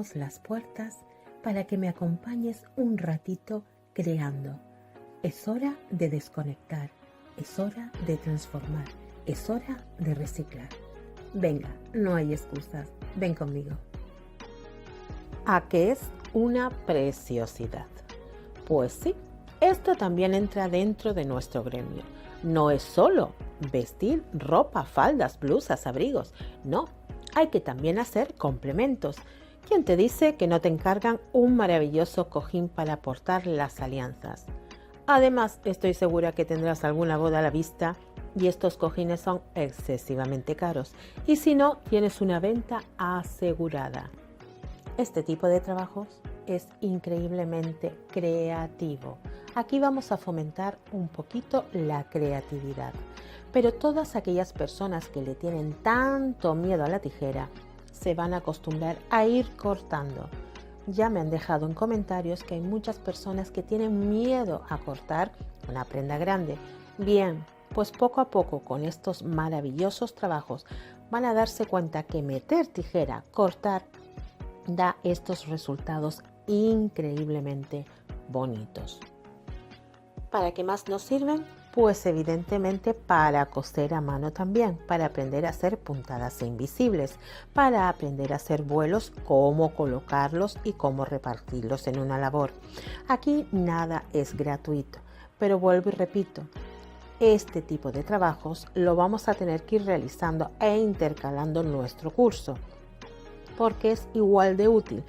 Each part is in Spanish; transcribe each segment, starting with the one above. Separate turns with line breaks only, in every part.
abrimos las puertas para que me acompañes un ratito creando. Es hora de desconectar, es hora de transformar, es hora de reciclar. Venga, no hay excusas, ven conmigo. ¿A qué es una preciosidad? Pues sí, esto también entra dentro de nuestro gremio. No es solo vestir ropa, faldas, blusas, abrigos, no, hay que también hacer complementos. ¿Quién te dice que no te encargan un maravilloso cojín para portar las alianzas? Además, estoy segura que tendrás alguna boda a la vista y estos cojines son excesivamente caros. Y si no, tienes una venta asegurada. Este tipo de trabajos es increíblemente creativo. Aquí vamos a fomentar un poquito la creatividad. Pero todas aquellas personas que le tienen tanto miedo a la tijera se van a acostumbrar a ir cortando. Ya me han dejado en comentarios que hay muchas personas que tienen miedo a cortar una prenda grande. Bien, pues poco a poco con estos maravillosos trabajos van a darse cuenta que meter tijera, cortar, da estos resultados increíblemente bonitos. ¿Para qué más nos sirven? Pues evidentemente para coser a mano también, para aprender a hacer puntadas invisibles, para aprender a hacer vuelos, cómo colocarlos y cómo repartirlos en una labor. Aquí nada es gratuito, pero vuelvo y repito, este tipo de trabajos lo vamos a tener que ir realizando e intercalando en nuestro curso, porque es igual de útil.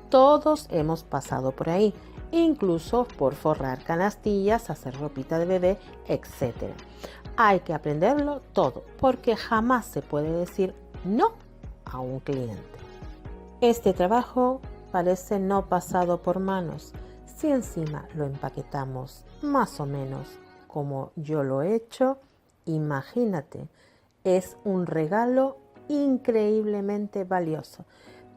Todos hemos pasado por ahí, incluso por forrar canastillas, hacer ropita de bebé, etc. Hay que aprenderlo todo, porque jamás se puede decir no a un cliente. Este trabajo parece no pasado por manos. Si encima lo empaquetamos más o menos como yo lo he hecho, imagínate, es un regalo increíblemente valioso.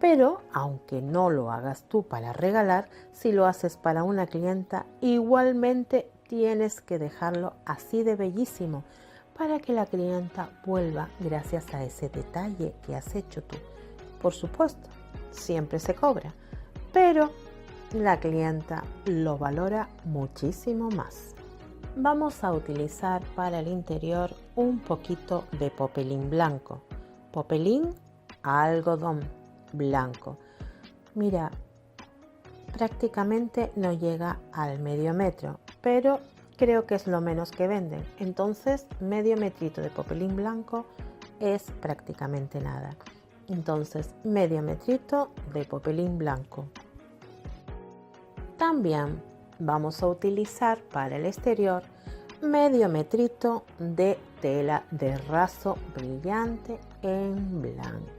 Pero, aunque no lo hagas tú para regalar, si lo haces para una clienta, igualmente tienes que dejarlo así de bellísimo para que la clienta vuelva gracias a ese detalle que has hecho tú. Por supuesto, siempre se cobra, pero la clienta lo valora muchísimo más. Vamos a utilizar para el interior un poquito de popelín blanco. Popelín algodón blanco. Mira, prácticamente no llega al medio metro, pero creo que es lo menos que venden. Entonces, medio metrito de popelín blanco es prácticamente nada. Entonces, medio metrito de popelín blanco. También vamos a utilizar para el exterior medio metrito de tela de raso brillante en blanco.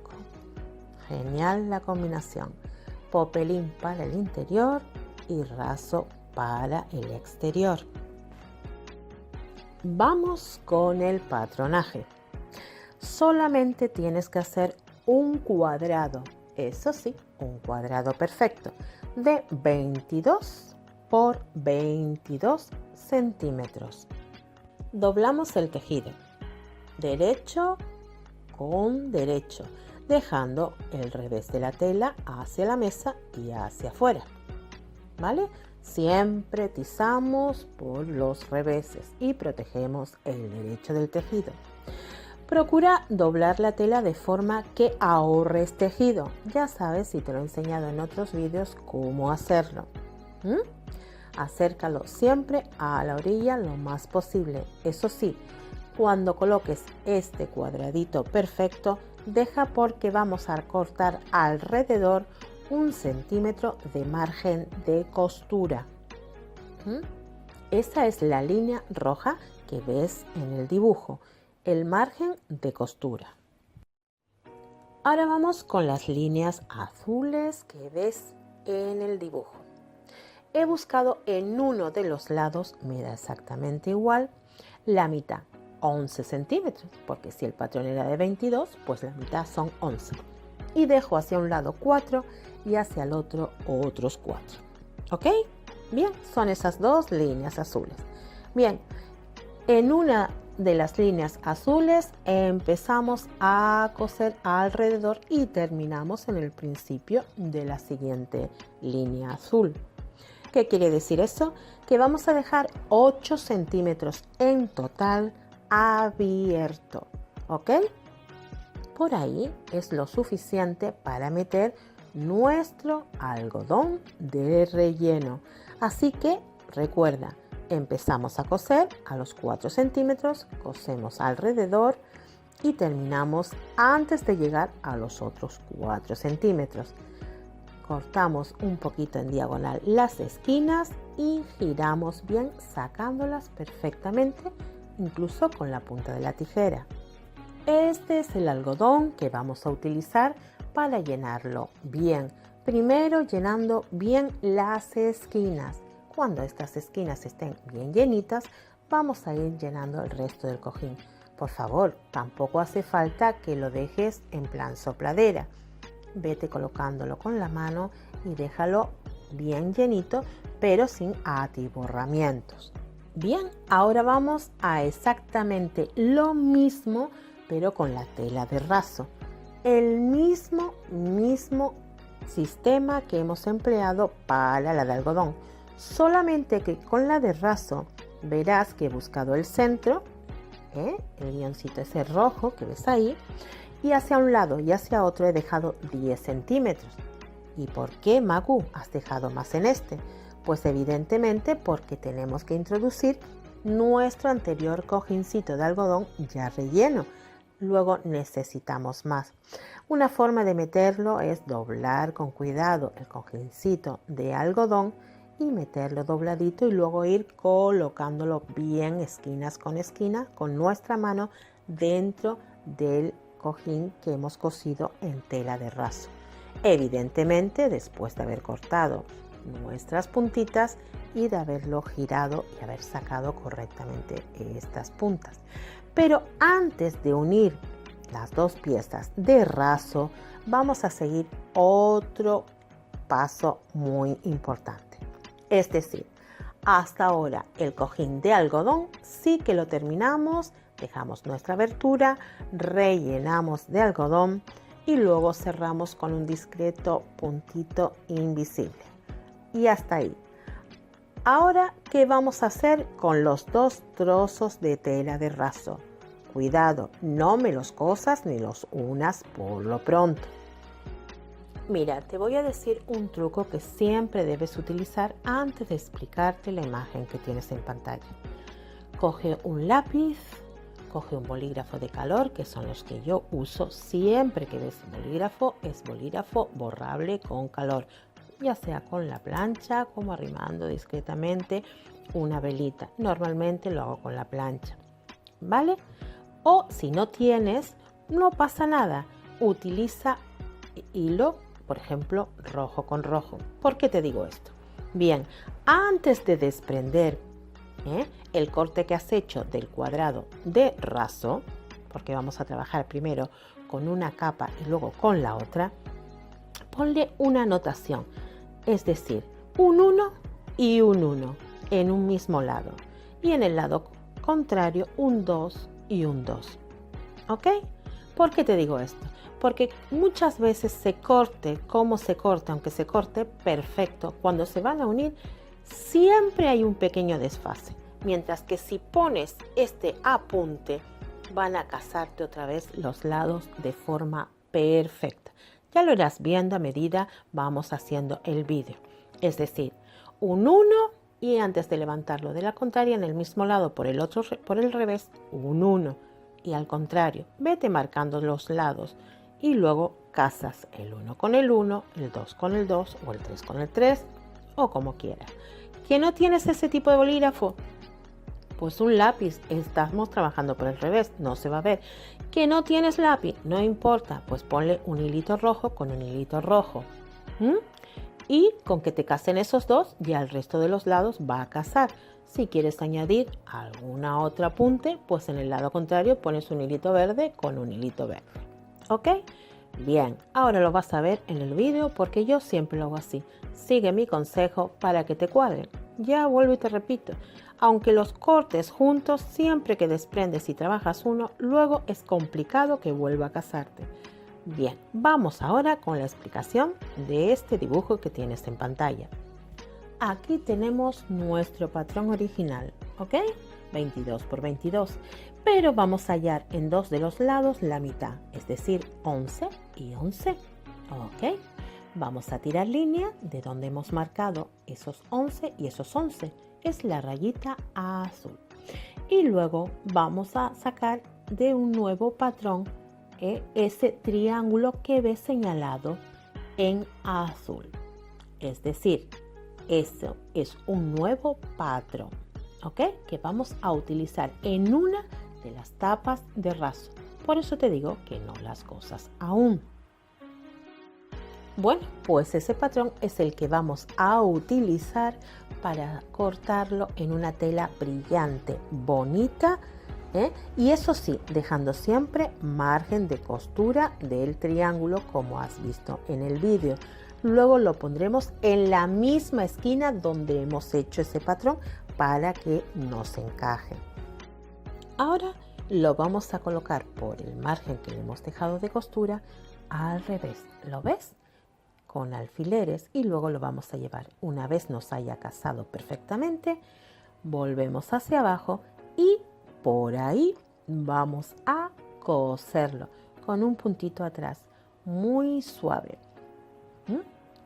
Genial la combinación, popelín para el interior y raso para el exterior. Vamos con el patronaje. Solamente tienes que hacer un cuadrado, eso sí, un cuadrado perfecto, de 22 por 22 centímetros. Doblamos el tejido, derecho con derecho, dejando el revés de la tela hacia la mesa y hacia afuera, ¿vale? Siempre tizamos por los reveses y protegemos el derecho del tejido. Procura doblar la tela de forma que ahorres tejido. Ya sabes, si te lo he enseñado en otros vídeos, cómo hacerlo. Acércalo siempre a la orilla lo más posible. Eso sí, cuando coloques este cuadradito perfecto, deja porque vamos a cortar alrededor 1 centímetro de margen de costura. Esa es la línea roja que ves en el dibujo, el margen de costura. Ahora vamos con las líneas azules que ves en el dibujo. He buscado en uno de los lados, me da exactamente igual, la mitad, 11 centímetros, porque si el patrón era de 22, pues la mitad son 11. Y dejo hacia un lado 4 y hacia el otro otros 4. ¿Ok? Bien, son esas dos líneas azules. Bien, en una de las líneas azules empezamos a coser alrededor y terminamos en el principio de la siguiente línea azul. ¿Qué quiere decir eso? Que vamos a dejar 8 centímetros en total abierto, ¿ok? Por ahí es lo suficiente para meter nuestro algodón de relleno. Así que recuerda, empezamos a coser a los 4 centímetros, cosemos alrededor y terminamos antes de llegar a los otros 4 centímetros. Cortamos un poquito en diagonal las esquinas y giramos bien sacándolas perfectamente, incluso con la punta de la tijera. Este es el algodón que vamos a utilizar para llenarlo bien. Primero llenando bien las esquinas. Cuando estas esquinas estén bien llenitas, vamos a ir llenando el resto del cojín. Por favor, tampoco hace falta que lo dejes en plan sopladera. Vete colocándolo con la mano y déjalo bien llenito, pero sin atiborramientos. Bien, ahora vamos a exactamente lo mismo, pero con la tela de raso. El mismo sistema que hemos empleado para la de algodón. Solamente que con la de raso verás que he buscado el centro, el guioncito ese rojo que ves ahí, y hacia un lado y hacia otro he dejado 10 centímetros. ¿Y por qué, Magu, has dejado más en este? Pues evidentemente porque tenemos que introducir nuestro anterior cojincito de algodón ya relleno. Luego necesitamos más. Una forma de meterlo es doblar con cuidado el cojincito de algodón y meterlo dobladito y luego ir colocándolo bien esquinas con esquina con nuestra mano dentro del cojín que hemos cosido en tela de raso. Evidentemente, después de haber cortado nuestras puntitas y de haberlo girado y haber sacado correctamente estas puntas. Pero antes de unir las dos piezas de raso, vamos a seguir otro paso muy importante. Es decir, hasta ahora el cojín de algodón sí que lo terminamos, dejamos nuestra abertura, rellenamos de algodón y luego cerramos con un discreto puntito invisible. Y hasta ahí. Ahora, ¿qué vamos a hacer con los dos trozos de tela de raso? Cuidado, no me los cosas ni los unas por lo pronto. Mira, te voy a decir un truco que siempre debes utilizar antes de explicarte la imagen que tienes en pantalla. Coge un lápiz, coge un bolígrafo de color, que son los que yo uso siempre que ves bolígrafo, es bolígrafo borrable con color, ya sea con la plancha, como arrimando discretamente una velita. Normalmente lo hago con la plancha, ¿vale? O si no tienes, no pasa nada, utiliza hilo, por ejemplo, rojo con rojo. ¿Por qué te digo esto? Bien, antes de desprender el corte que has hecho del cuadrado de raso, porque vamos a trabajar primero con una capa y luego con la otra, ponle una anotación, es decir, un 1 y un 1 en un mismo lado y en el lado contrario un 2 y un 2. ¿Ok? ¿Por qué te digo esto? Porque muchas veces se corte como se corte, aunque se corte perfecto, cuando se van a unir siempre hay un pequeño desfase. Mientras que si pones este apunte, van a casarte otra vez los lados de forma perfecta. Ya lo irás viendo a medida vamos haciendo el vídeo. Es decir, un 1 y antes de levantarlo de la contraria en el mismo lado por el revés, un 1. Y al contrario, vete marcando los lados y luego casas el 1 con el 1, el 2 con el 2 o el 3 con el 3 o como quieras. ¿Que no tienes ese tipo de bolígrafo? Pues un lápiz, estamos trabajando por el revés, no se va a ver. ¿Que no tienes lápiz? No importa, pues ponle un hilito rojo con un hilito rojo. Y con que te casen esos dos, ya el resto de los lados va a casar. Si quieres añadir alguna otra apunte, pues en el lado contrario pones un hilito verde con un hilito verde. ¿Ok? Bien, ahora lo vas a ver en el vídeo porque yo siempre lo hago así. Sigue mi consejo para que te cuadren. Ya vuelvo y te repito, aunque los cortes juntos, siempre que desprendes y trabajas uno, luego es complicado que vuelva a casarte. Bien, vamos ahora con la explicación de este dibujo que tienes en pantalla. Aquí tenemos nuestro patrón original, ¿ok? 22 por 22, pero vamos a hallar en dos de los lados la mitad, es decir, 11 y 11, ¿ok? Vamos a tirar línea de donde hemos marcado esos 11 y esos 11, es la rayita azul. Y luego vamos a sacar de un nuevo patrón ese triángulo que ves señalado en azul, es decir, eso es un nuevo patrón, ¿ok? Que vamos a utilizar en una de las tapas de raso. Por eso te digo que no las cosas aún. Bueno, pues ese patrón es el que vamos a utilizar para cortarlo en una tela brillante, bonita, y eso sí, dejando siempre margen de costura del triángulo como has visto en el vídeo. Luego lo pondremos en la misma esquina donde hemos hecho ese patrón para que nos encaje. Ahora lo vamos a colocar por el margen que le hemos dejado de costura al revés. ¿Lo ves? Con alfileres, y luego lo vamos a llevar. Una vez nos haya casado perfectamente, volvemos hacia abajo y por ahí vamos a coserlo con un puntito atrás muy suave.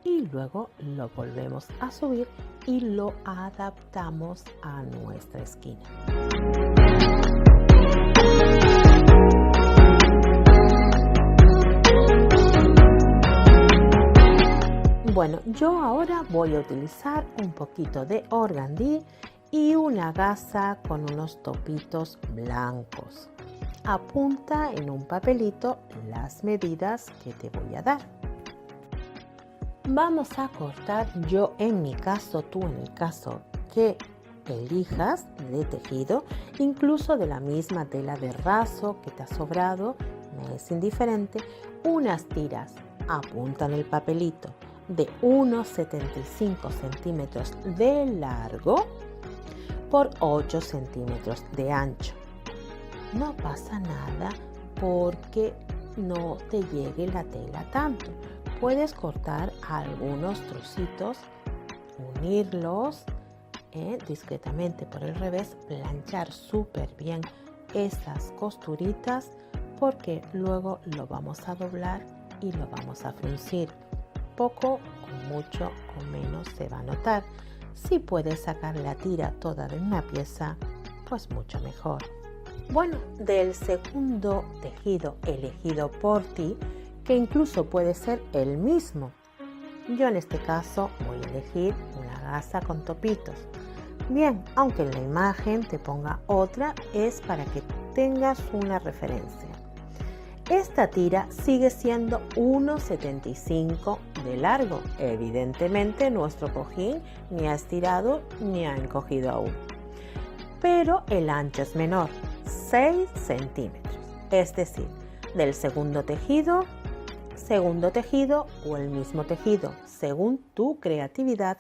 Y luego lo volvemos a subir y lo adaptamos a nuestra esquina. Bueno, yo ahora voy a utilizar un poquito de organdí y una gasa con unos topitos blancos. Apunta en un papelito las medidas que te voy a dar. Vamos a cortar, yo en mi caso, tú en el caso que elijas de tejido, incluso de la misma tela de raso que te ha sobrado, me es indiferente, unas tiras, apunta en el papelito, de unos 75 centímetros de largo por 8 centímetros de ancho. No pasa nada porque no te llegue la tela tanto. Puedes cortar algunos trocitos, unirlos discretamente por el revés, planchar súper bien estas costuritas porque luego lo vamos a doblar y lo vamos a fruncir. Poco o mucho o menos se va a notar. Si puedes sacar la tira toda de una pieza, pues mucho mejor. Bueno, del segundo tejido elegido por ti, que incluso puede ser el mismo, yo en este caso voy a elegir una gasa con topitos. Bien, aunque en la imagen te ponga otra, es para que tengas una referencia. Esta tira sigue siendo 1,75 de largo. Evidentemente nuestro cojín ni ha estirado ni ha encogido aún. Pero el ancho es menor, 6 centímetros. Es decir, del segundo tejido o el mismo tejido, según tu creatividad,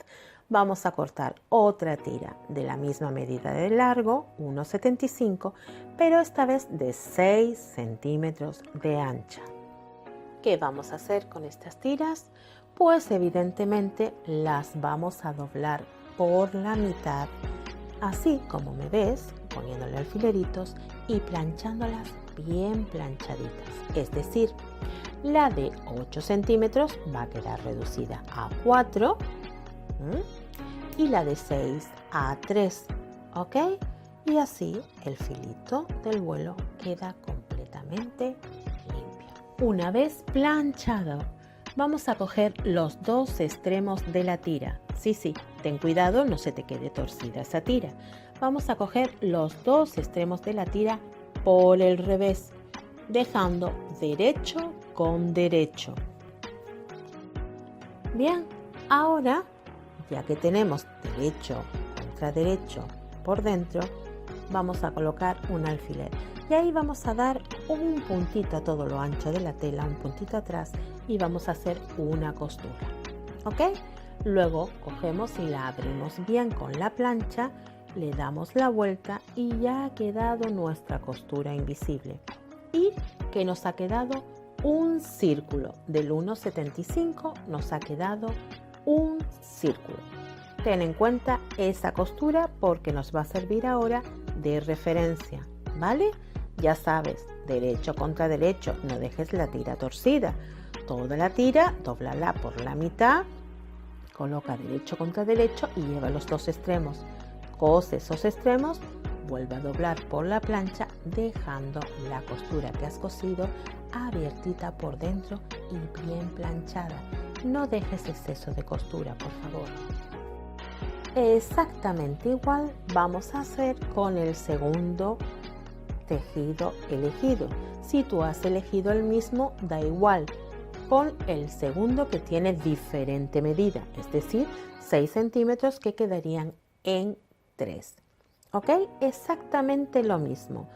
vamos a cortar otra tira de la misma medida de largo, 1,75, pero esta vez de 6 centímetros de ancha. ¿Qué vamos a hacer con estas tiras? Pues evidentemente las vamos a doblar por la mitad, así como me ves, poniéndole alfileritos y planchándolas bien planchaditas. Es decir, la de 8 centímetros va a quedar reducida a 4 y la de 6 a 3, ¿ok? Y así el filito del vuelo queda completamente limpio. Una vez planchado, vamos a coger los dos extremos de la tira. Sí, ten cuidado, no se te quede torcida esa tira. Vamos a coger los dos extremos de la tira por el revés, dejando derecho con derecho. Bien, ahora, ya que tenemos derecho contra derecho por dentro, vamos a colocar un alfiler. Y ahí vamos a dar un puntito a todo lo ancho de la tela, un puntito atrás, y vamos a hacer una costura. ¿Ok? Luego cogemos y la abrimos bien con la plancha, le damos la vuelta y ya ha quedado nuestra costura invisible. ¿Y qué nos ha quedado? Un círculo. Del 1,75 nos ha quedado un círculo. Ten en cuenta esa costura porque nos va a servir ahora de referencia, ¿vale? Ya sabes, derecho contra derecho, no dejes la tira torcida. Toda la tira, dóblala por la mitad, coloca derecho contra derecho y lleva los dos extremos. Cose esos extremos, vuelve a doblar por la plancha dejando la costura que has cosido abiertita por dentro y bien planchada. No dejes exceso de costura, por favor. Exactamente igual vamos a hacer con el segundo tejido elegido. Si tú has elegido el mismo, da igual, con el segundo que tiene diferente medida, es decir, 6 centímetros que quedarían en 3. ¿Ok? Exactamente lo mismo.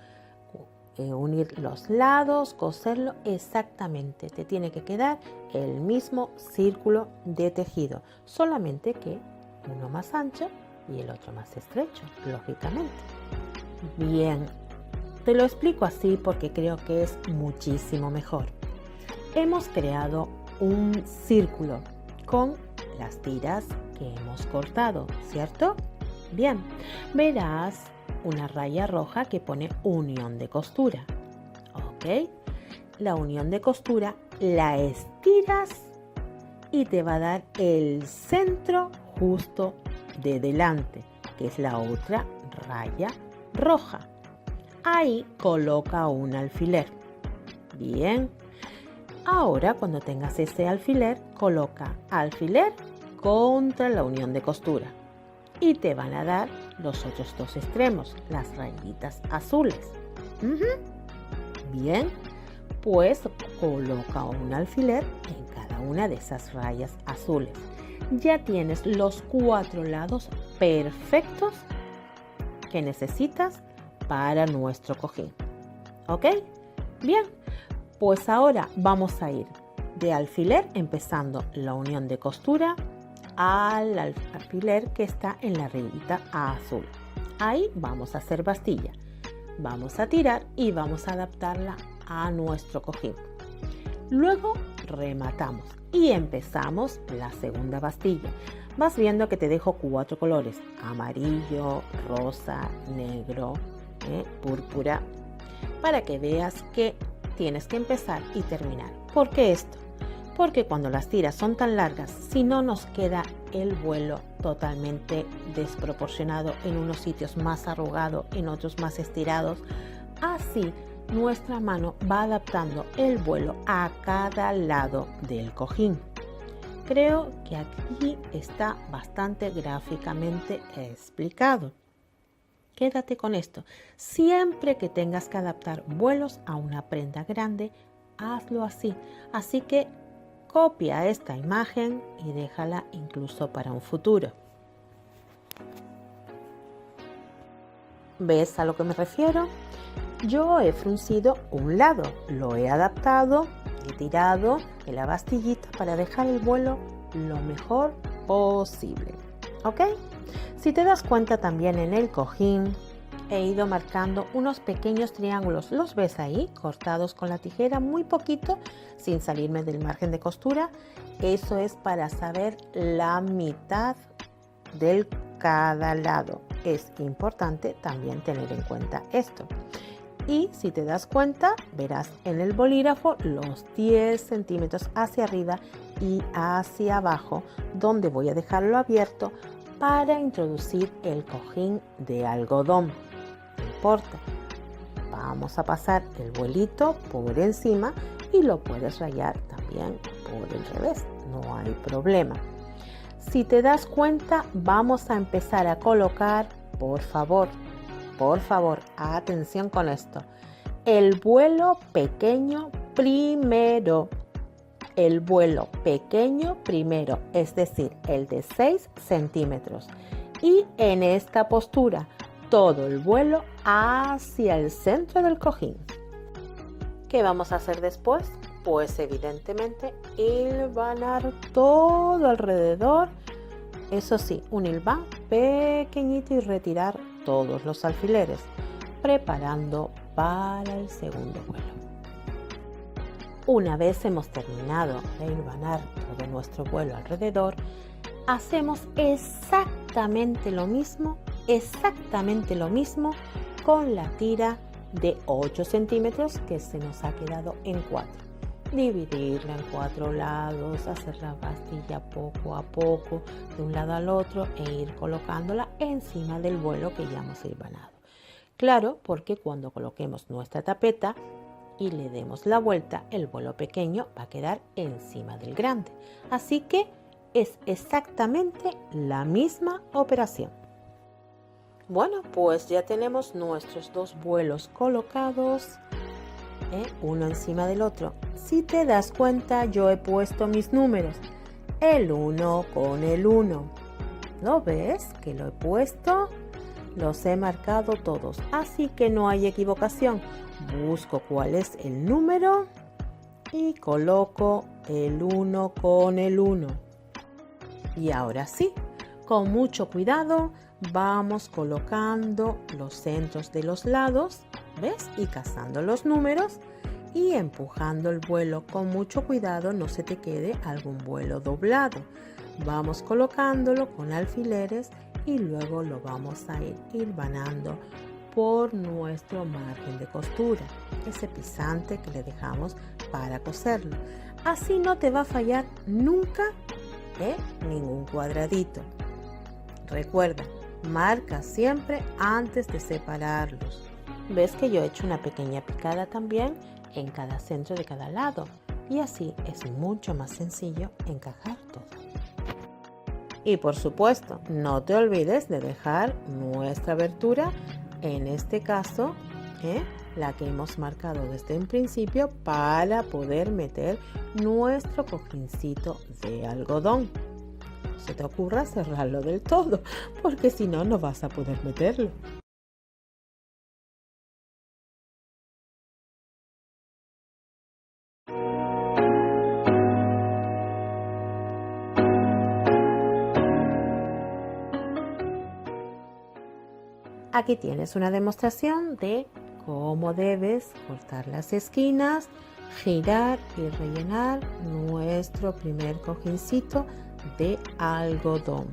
Unir los lados, coserlo exactamente. Te tiene que quedar el mismo círculo de tejido, solamente que uno más ancho y el otro más estrecho, lógicamente. Bien, te lo explico así porque creo que es muchísimo mejor. Hemos creado un círculo con las tiras que hemos cortado, ¿cierto? Bien, verás una raya roja que pone unión de costura. ¿Ok? La unión de costura la estiras y te va a dar el centro justo de delante, que es la otra raya roja. Ahí coloca un alfiler. Bien. Ahora, cuando tengas ese alfiler, coloca alfiler contra la unión de costura y te van a dar los otros dos extremos, las rayitas azules. Bien, pues coloca un alfiler en cada una de esas rayas azules. Ya tienes los 4 lados perfectos que necesitas para nuestro cojín. ¿Ok? Bien, pues ahora vamos a ir de alfiler empezando la unión de costura al alfiler que está en la rayita azul. Ahí vamos a hacer bastilla. Vamos a tirar y vamos a adaptarla a nuestro cojín. Luego rematamos y empezamos la segunda bastilla. Vas viendo que te dejo 4 colores: amarillo, rosa, negro, púrpura, para que veas que tienes que empezar y terminar. ¿Por qué esto? Porque cuando las tiras son tan largas, si no nos queda el vuelo totalmente desproporcionado, en unos sitios más arrugado, en otros más estirados, así nuestra mano va adaptando el vuelo a cada lado del cojín. Creo que aquí está bastante gráficamente explicado. Quédate con esto. Siempre que tengas que adaptar vuelos a una prenda grande, hazlo así. Así que copia esta imagen y déjala incluso para un futuro. ¿Ves a lo que me refiero? Yo he fruncido un lado, lo he adaptado, he tirado en la bastillita para dejar el vuelo lo mejor posible. ¿Ok? Si te das cuenta, también en el cojín he ido marcando unos pequeños triángulos. ¿Los ves ahí? Cortados con la tijera muy poquito, sin salirme del margen de costura. Eso es para saber la mitad de cada lado. Es importante también tener en cuenta esto. Y si te das cuenta, verás en el bolígrafo los 10 centímetros hacia arriba y hacia abajo, donde voy a dejarlo abierto para introducir el cojín de algodón. No importa, vamos a pasar el vuelito por encima y lo puedes rayar también por el revés, no hay problema. Si te das cuenta, vamos a empezar a colocar, por favor, atención con esto, el vuelo pequeño primero. El vuelo pequeño primero, es decir, el de 6 centímetros. Y en esta postura, todo el vuelo hacia el centro del cojín. ¿Qué vamos a hacer después? Pues evidentemente hilvanar todo alrededor Eso sí, un hilván pequeñito y retirar todos los alfileres, preparando para el segundo vuelo. Una vez hemos terminado de hilvanar todo nuestro vuelo alrededor, hacemos exactamente lo mismo con la tira de 8 centímetros que se nos ha quedado en 4. Dividirla en 4 lados, hacer la pastilla poco a poco de un lado al otro e ir colocándola encima del vuelo que ya hemos hilvanado. Claro, porque cuando coloquemos nuestra tapeta y le demos la vuelta, el vuelo pequeño va a quedar encima del grande. Así que es exactamente la misma operación. Bueno, pues ya tenemos nuestros 2 vuelos colocados, uno encima del otro. Si te das cuenta, yo he puesto mis números, el 1 con el 1. ¿Lo ves que lo he puesto? Los he marcado todos, así que no hay equivocación. Busco cuál es el número y coloco el 1 con el 1. Y ahora sí, con mucho cuidado, vamos colocando los centros de los lados, ¿ves? Y cazando los números y empujando el vuelo con mucho cuidado, no se te quede algún vuelo doblado. Vamos colocándolo con alfileres y luego lo vamos a ir hilvanando por nuestro margen de costura, ese pisante que le dejamos para coserlo. Así no te va a fallar nunca ningún cuadradito. Recuerda, marca siempre antes de separarlos. Ves que yo he hecho una pequeña picada también en cada centro de cada lado y así es mucho más sencillo encajar todo. Y por supuesto, no te olvides de dejar nuestra abertura, en este caso, la que hemos marcado desde un principio para poder meter nuestro cojincito de algodón. No se te ocurra cerrarlo del todo, porque si no, no vas a poder meterlo. Aquí tienes una demostración de cómo debes cortar las esquinas, girar y rellenar nuestro primer cojincito de algodón.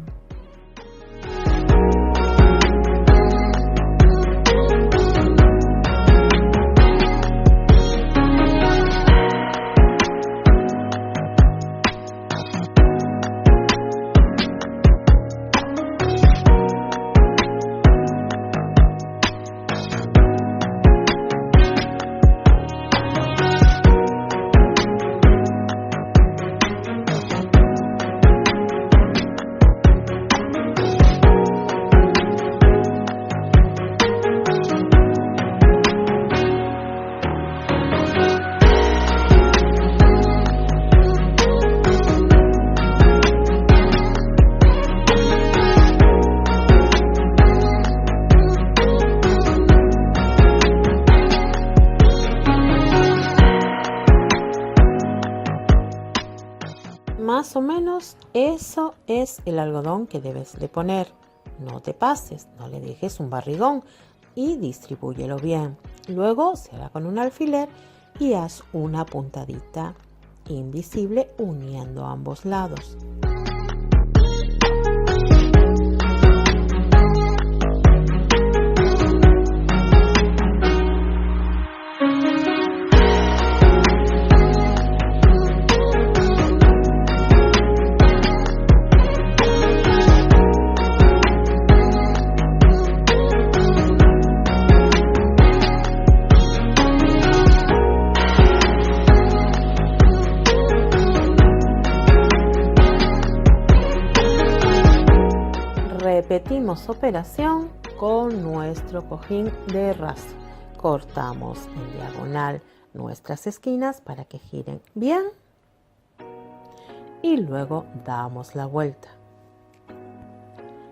Más o menos eso es el algodón que debes de poner. No te pases, no le dejes un barrigón y distribúyelo bien. Luego cierra con un alfiler y haz una puntadita invisible uniendo ambos lados. Repetimos operación con nuestro cojín de raso. Cortamos en diagonal nuestras esquinas para que giren bien y luego damos la vuelta.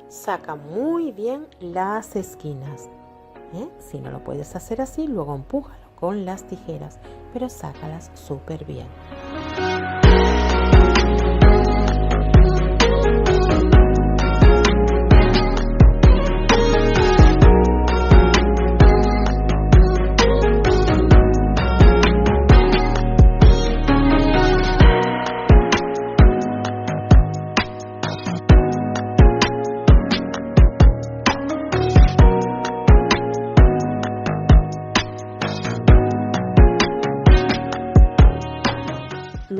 Saca muy bien las esquinas. Si no lo puedes hacer así, luego empújalo con las tijeras, pero sácalas súper bien.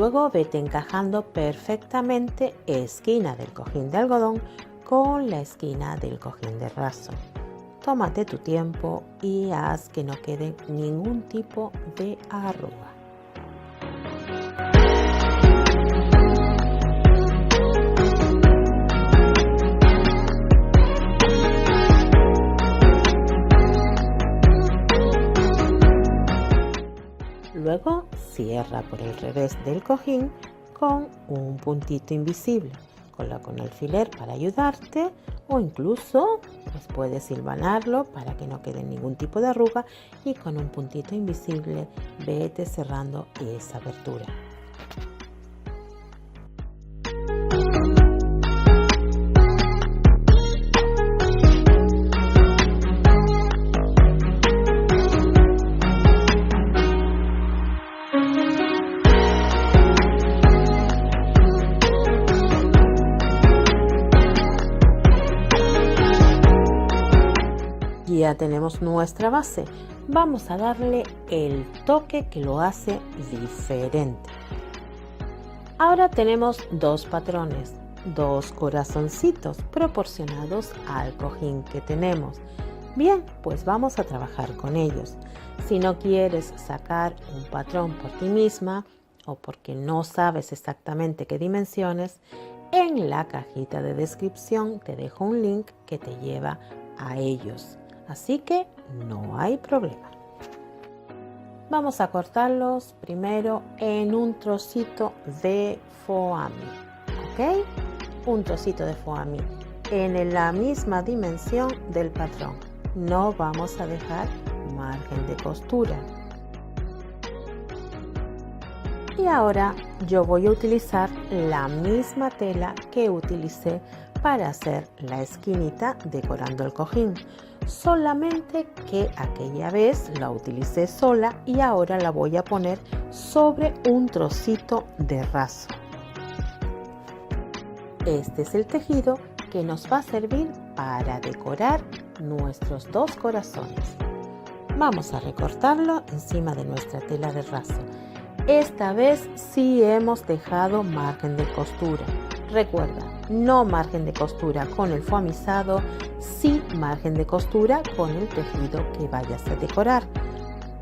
Luego vete encajando perfectamente esquina del cojín de algodón con la esquina del cojín de raso. Tómate tu tiempo y haz que no quede ningún tipo de arruga. Luego cierra por el revés del cojín con un puntito invisible. Coloca un alfiler para ayudarte o incluso pues puedes hilvanarlo para que no quede ningún tipo de arruga y con un puntito invisible vete cerrando esa abertura. Ya tenemos nuestra base, vamos a darle el toque que lo hace diferente. Ahora tenemos dos patrones, dos corazoncitos proporcionados al cojín que tenemos. Bien, pues vamos a trabajar con ellos. Si no quieres sacar un patrón por ti misma o porque no sabes exactamente qué dimensiones, en la cajita de descripción te dejo un link que te lleva a ellos. Así que no hay problema. Vamos a cortarlos primero en un trocito de foamy, ¿ok? Un trocito de foamy en la misma dimensión del patrón. No vamos a dejar margen de costura. Y ahora yo voy a utilizar la misma tela que utilicé para hacer la esquinita decorando el cojín. Solamente que aquella vez la utilicé sola y ahora la voy a poner sobre un trocito de raso. Este es el tejido que nos va a servir para decorar nuestros dos corazones. Vamos a recortarlo encima de nuestra tela de raso. Esta vez sí hemos dejado margen de costura. Recuerda, no margen de costura con el foamizado, sí margen de costura con el tejido que vayas a decorar.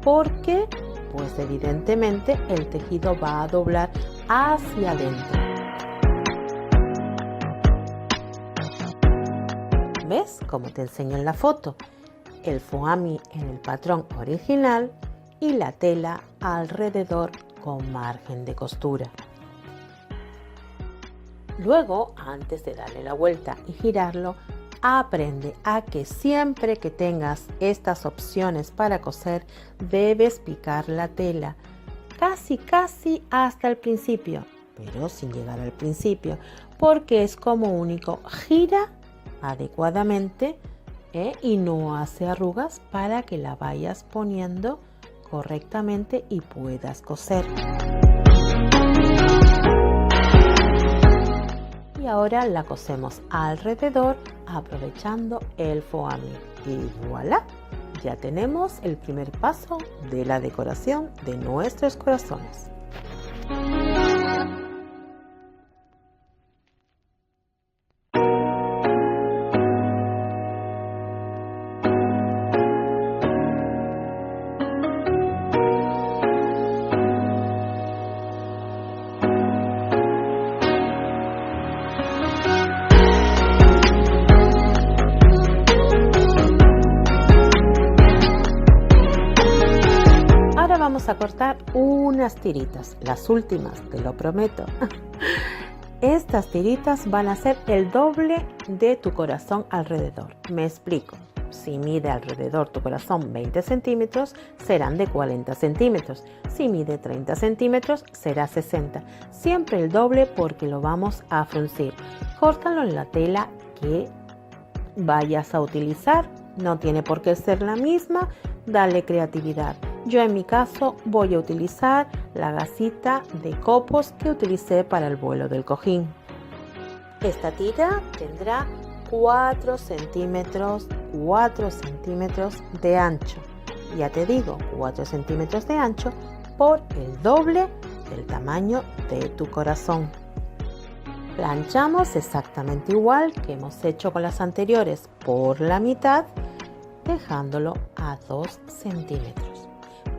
Porque, pues evidentemente, el tejido va a doblar hacia adentro. ¿Ves? Como te enseño en la foto. El foamy en el patrón original y la tela alrededor con margen de costura. Luego, antes de darle la vuelta y girarlo, aprende a que siempre que tengas estas opciones para coser, debes picar la tela casi hasta el principio, pero sin llegar al principio, porque es como único, gira adecuadamente y no hace arrugas para que la vayas poniendo correctamente y puedas coser. Y ahora la cosemos alrededor aprovechando el foamy. Y voilà, ya tenemos el primer paso de la decoración de nuestros corazones. Vamos a cortar unas tiritas, las últimas, te lo prometo. Estas tiritas van a ser el doble de tu corazón alrededor. Me explico. Si mide alrededor tu corazón 20 centímetros, serán de 40 centímetros. Si mide 30 centímetros, será 60. Siempre el doble porque lo vamos a fruncir. Córtalo en la tela que vayas a utilizar. No tiene por qué ser la misma. Dale creatividad. Yo en mi caso voy a utilizar la gasita de copos que utilicé para el vuelo del cojín. Esta tira tendrá 4 centímetros de ancho. Ya te digo, 4 centímetros de ancho por el doble del tamaño de tu corazón. Planchamos exactamente igual que hemos hecho con las anteriores por la mitad, dejándolo a 2 centímetros.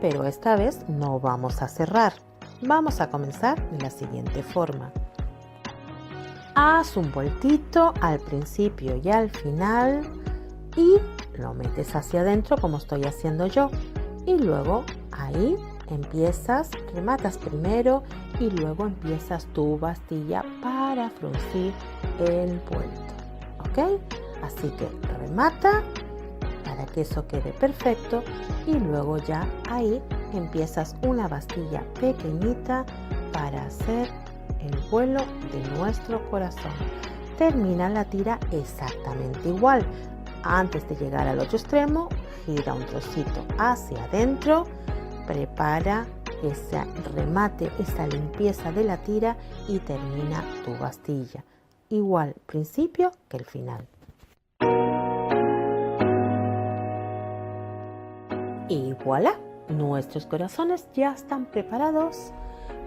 Pero esta vez no vamos a cerrar. Vamos a comenzar de la siguiente forma. Haz un vueltito al principio y al final y lo metes hacia adentro como estoy haciendo yo. Y luego ahí empiezas, rematas primero y luego empiezas tu bastilla para fruncir el vuelto. ¿Ok? Así que remata para que eso quede perfecto y luego ya ahí empiezas una bastilla pequeñita para hacer el vuelo de nuestro corazón. Termina la tira exactamente igual. Antes de llegar al otro extremo, gira un trocito hacia adentro, prepara ese remate, esa limpieza de la tira y termina tu bastilla. Igual principio que el final. Y voilà, nuestros corazones ya están preparados.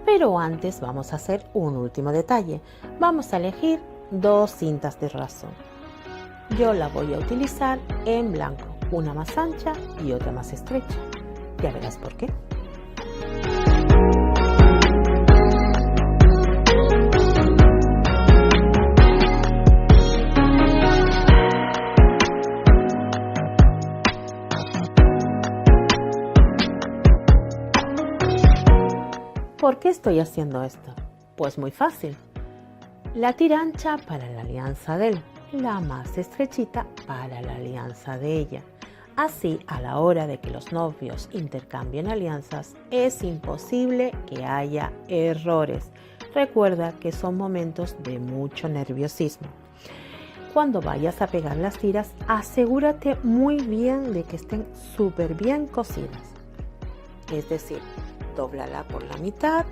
Pero antes vamos a hacer un último detalle. Vamos a elegir 2 cintas de razón. Yo la voy a utilizar en blanco, una más ancha y otra más estrecha. Ya verás por qué. ¿Por qué estoy haciendo esto? Pues muy fácil. La tira ancha para la alianza de él, la más estrechita para la alianza de ella. Así, a la hora de que los novios intercambien alianzas, es imposible que haya errores. Recuerda que son momentos de mucho nerviosismo. Cuando vayas a pegar las tiras, asegúrate muy bien de que estén súper bien cosidas. Es decir, dóblala por la mitad,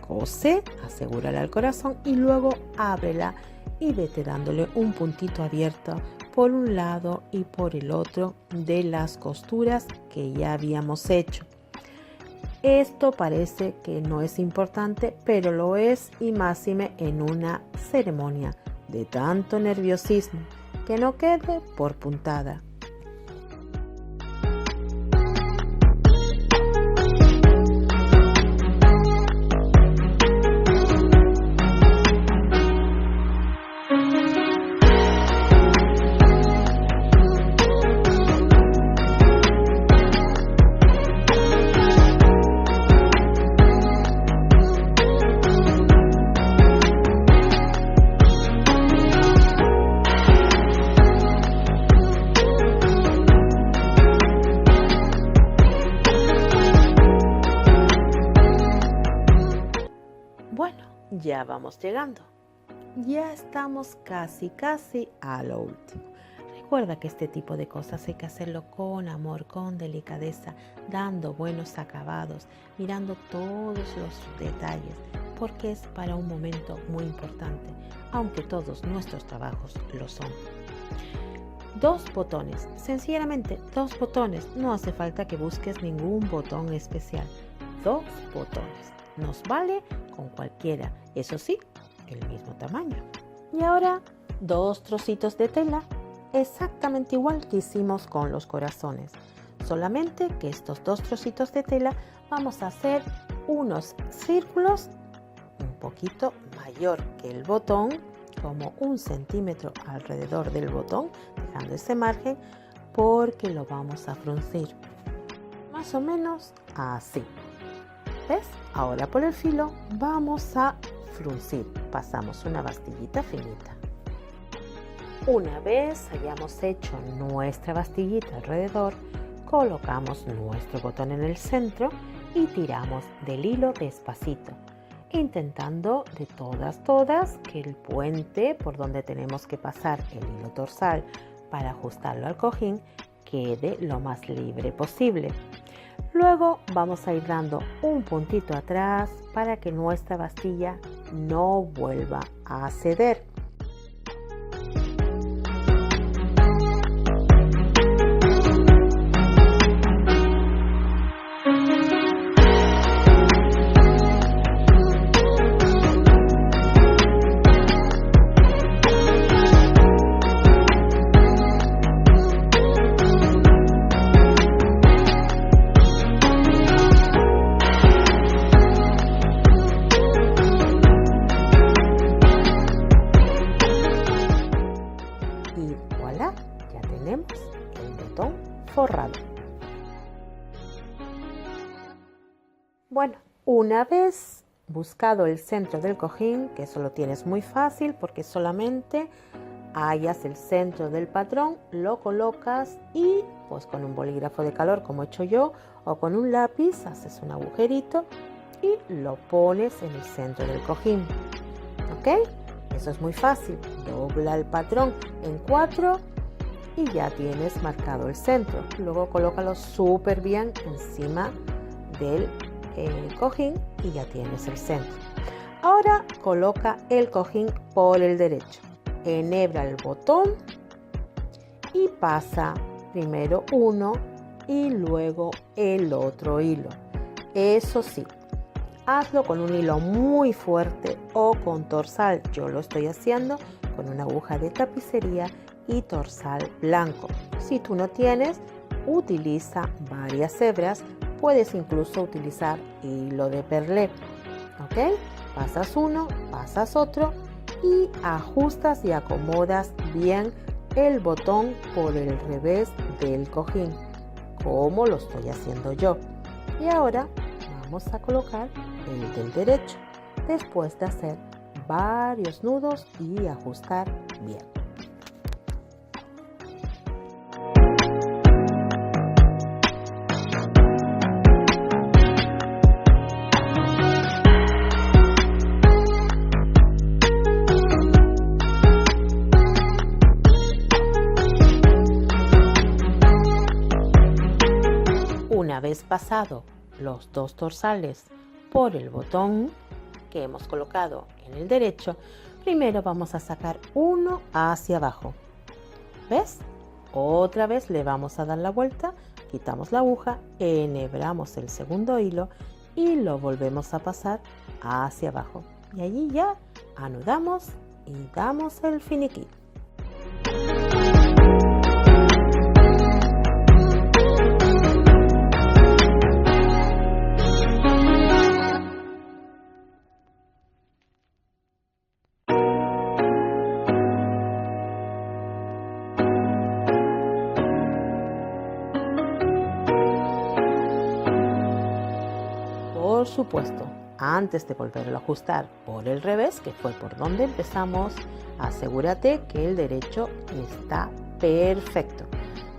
cose, asegúrala al corazón y luego ábrela y vete dándole un puntito abierto por un lado y por el otro de las costuras que ya habíamos hecho. Esto parece que no es importante, pero lo es y máxime en una ceremonia de tanto nerviosismo, que no quede por puntada. Bueno, ya vamos llegando. Ya estamos casi a lo último. Recuerda que este tipo de cosas hay que hacerlo con amor, con delicadeza, dando buenos acabados, mirando todos los detalles, porque es para un momento muy importante, aunque todos nuestros trabajos lo son. 2 botones, sencillamente 2 botones, no hace falta que busques ningún botón especial. 2 botones, nos vale con cualquiera, eso sí, el mismo tamaño. Y ahora 2 trocitos de tela, exactamente igual que hicimos con los corazones, solamente que estos 2 trocitos de tela vamos a hacer unos círculos un poquito mayor que el botón, como 1 centímetro alrededor del botón, dejando ese margen porque lo vamos a fruncir, más o menos así. ¿Ves? Ahora por el filo vamos a fruncir. Pasamos una bastillita finita. Una vez hayamos hecho nuestra bastillita alrededor, colocamos nuestro botón en el centro y tiramos del hilo despacito, intentando de todas que el puente por donde tenemos que pasar el hilo dorsal para ajustarlo al cojín quede lo más libre posible. Luego vamos a ir dando un puntito atrás para que nuestra bastilla no vuelva a ceder. Bueno, una vez buscado el centro del cojín, que eso lo tienes muy fácil porque solamente hallas el centro del patrón, lo colocas y pues con un bolígrafo de color como he hecho yo o con un lápiz haces un agujerito y lo pones en el centro del cojín. ¿Ok? Eso es muy fácil. Dobla el patrón en 4 y ya tienes marcado el centro. Luego colócalo súper bien encima del cojín y ya tienes el centro. Ahora coloca el cojín por el derecho. Enhebra el botón y pasa primero uno y luego el otro hilo. Eso sí, hazlo con un hilo muy fuerte o con torsal. Yo lo estoy haciendo con una aguja de tapicería y torsal blanco. Si tú no tienes, utiliza varias hebras. Puedes incluso utilizar hilo de perlé. ¿Ok? Pasas uno, pasas otro y ajustas y acomodas bien el botón por el revés del cojín, como lo estoy haciendo yo. Y ahora vamos a colocar el del derecho, después de hacer varios nudos y ajustar bien. Una vez pasado los dos torsales por el botón que hemos colocado en el derecho, primero vamos a sacar uno hacia abajo. ¿Ves? Otra vez le vamos a dar la vuelta, quitamos la aguja, enhebramos el segundo hilo y lo volvemos a pasar hacia abajo. Y allí ya anudamos y damos el finiquito. Por supuesto, antes de volverlo a ajustar por el revés, que fue por donde empezamos, asegúrate que el derecho está perfecto.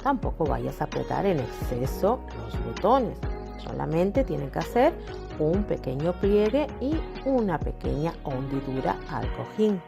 Tampoco vayas a apretar en exceso los botones. Solamente tienen que hacer un pequeño pliegue y una pequeña hendidura al cojín.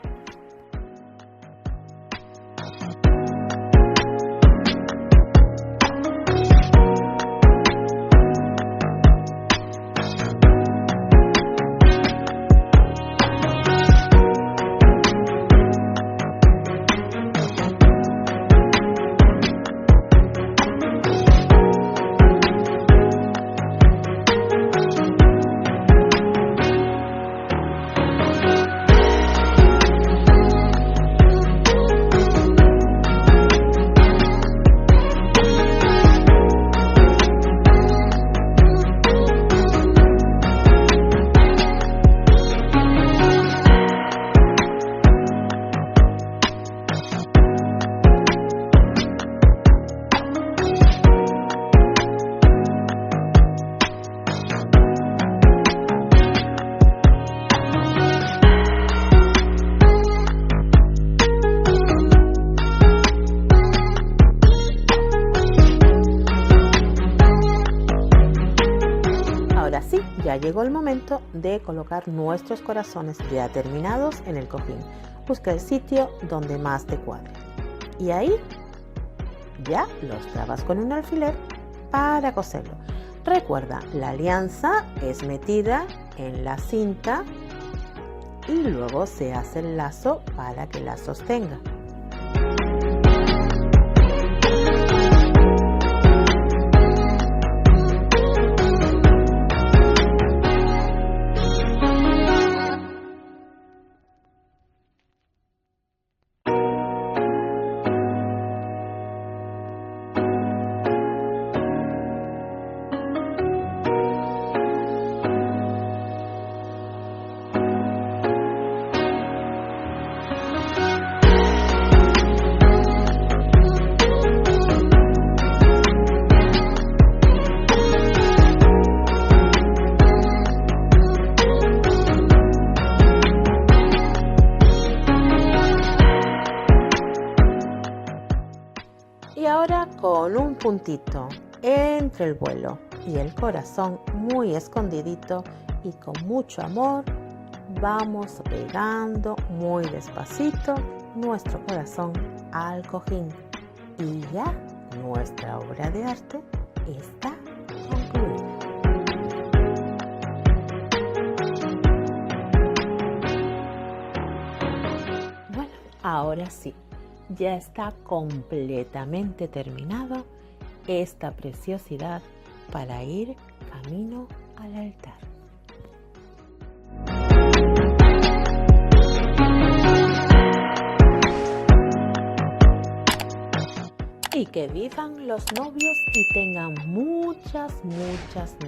Ya llegó el momento de colocar nuestros corazones ya terminados en el cojín. Busca el sitio donde más te cuadre. Y ahí ya los trabas con un alfiler para coserlo. Recuerda, la alianza es metida en la cinta y luego se hace el lazo para que la sostenga. puntito entre el vuelo y el corazón muy escondidito y con mucho amor vamos pegando muy despacito nuestro corazón al cojín y ya nuestra obra de arte está concluida. Bueno, ahora sí, ya está completamente terminado esta preciosidad para ir camino al altar. Y que vivan los novios y tengan muchas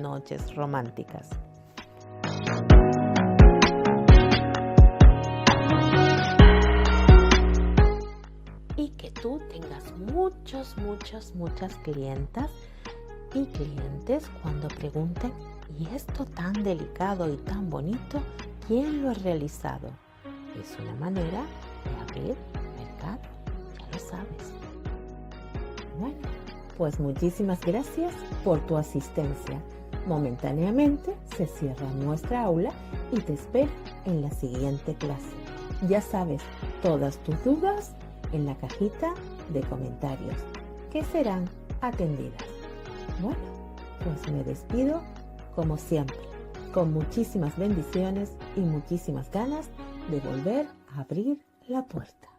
noches románticas. Y que tú tengas muchas clientas y clientes cuando pregunten, ¿y esto tan delicado y tan bonito, quién lo ha realizado? Es una manera de abrir mercado, ya lo sabes. Bueno, pues muchísimas gracias por tu asistencia. Momentáneamente se cierra nuestra aula y te espero en la siguiente clase. Ya sabes, todas tus dudas en la cajita de comentarios, que serán atendidas. Bueno, pues me despido como siempre, con muchísimas bendiciones y muchísimas ganas de volver a abrir la puerta.